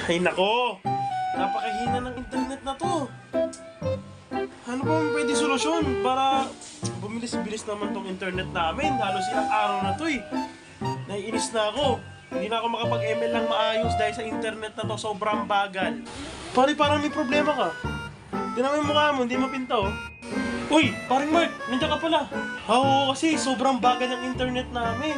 Ay nako, napakahina ng internet na to. Ano ba ang pwede solusyon para bumilis-bilis naman tong internet namin? Halos ilang araw na to eh. Naiinis na ako. Hindi na ako makapag-ML lang maayos dahil sa internet na to, sobrang bagal. Pare, parang may problema ka. Tingnan mo yung mukha mo, hindi mapinta oh. Uy, paring Mark, nandiyan ka pala. Oo, kasi sobrang bagal ng internet namin.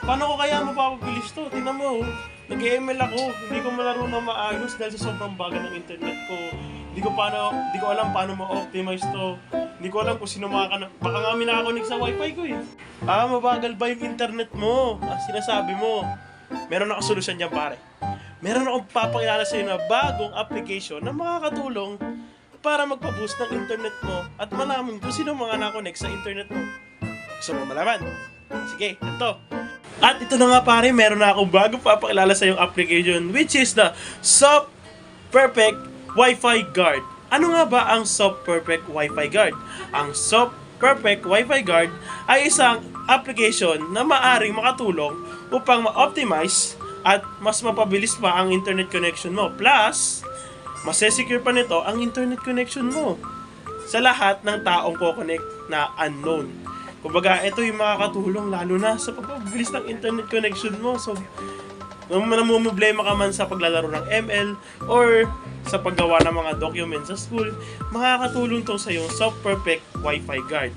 Paano ko kaya mapapabilis to? Tingnan mo, nag-ML ako. Hindi ko malaro na maayos dahil sa sobrang bagal ng internet ko. Hindi ko alam paano ma-optimize to. Hindi ko alam kung sino baka nga minakakonig sa wifi ko eh. Mabagal ba yung internet mo? Sinasabi mo. Meron akong solusyon dyan pare. Meron akong papakilala sa iyo na bagong application na makakatulong para magpa-boost ng internet mo at malaman kung sino mga nakonect sa internet mo. Gusto mo malaman? Sige, ito. At ito na nga pare, meron na akong bagong papakilala sa yung application which is the Soft Perfect Wi-Fi Guard. Ano nga ba ang Soft Perfect Wi-Fi Guard? Ang Soft Perfect Wi-Fi Guard ay isang application na maaring makatulong upang ma-optimize at mas mapabilis pa ang internet connection mo. Plus, masesecure pa nito ang internet connection mo sa lahat ng taong ko-connect na unknown. Kumbaga, ito yung makakatulong lalo na sa pagpapabilis ng internet connection mo. So, kung namumblema ka man sa paglalaro ng ML or sa paggawa ng mga documents sa school, makakatulong to sa yung Soft Perfect Wi-Fi Guard.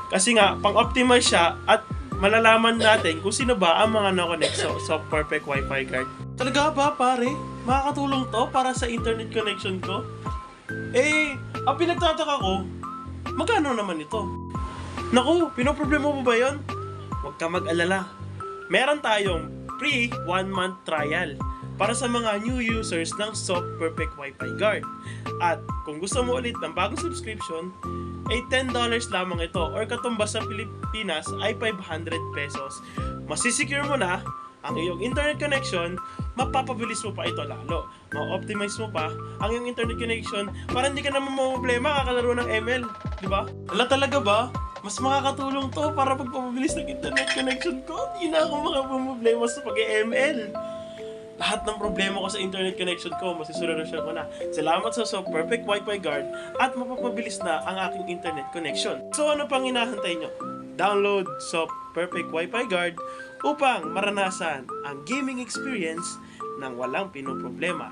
Kasi nga, pang-optimize siya at malalaman natin kung sino ba ang mga na-connect sa Soft Perfect Wi-Fi Guard. Talaga ba pare? Makakatulong to para sa internet connection ko? Ang pinagtataka ko, magkano naman ito? Naku, pinoproblema mo ba yun? Huwag ka mag-alala. Meron tayong free 1-month trial para sa mga new users ng Soft Perfect Wi-Fi Guard. At kung gusto mo ulit ng bagong subscription, ay $10 lamang ito or katumbas sa Pilipinas ay 500 pesos. Masisecure mo na ang iyong internet connection, mapapabilis mo pa ito lalo. Ma-optimize mo pa ang iyong internet connection para hindi ka naman problema kakalaro ng ML. Diba? Wala talaga ba? Mas makakatulong to para pagpapabilis ng internet connection ko. Hindi na ako makaproblema sa pag-ML. Lahat ng problema ko sa internet connection ko, masisolusyon ko na. Salamat sa Soft Perfect Wi-Fi Guard at mapapabilis na ang aking internet connection. So ano pang hinahantay nyo? Download Soft Perfect Wi-Fi Guard upang maranasan ang gaming experience ng walang pinoproblema.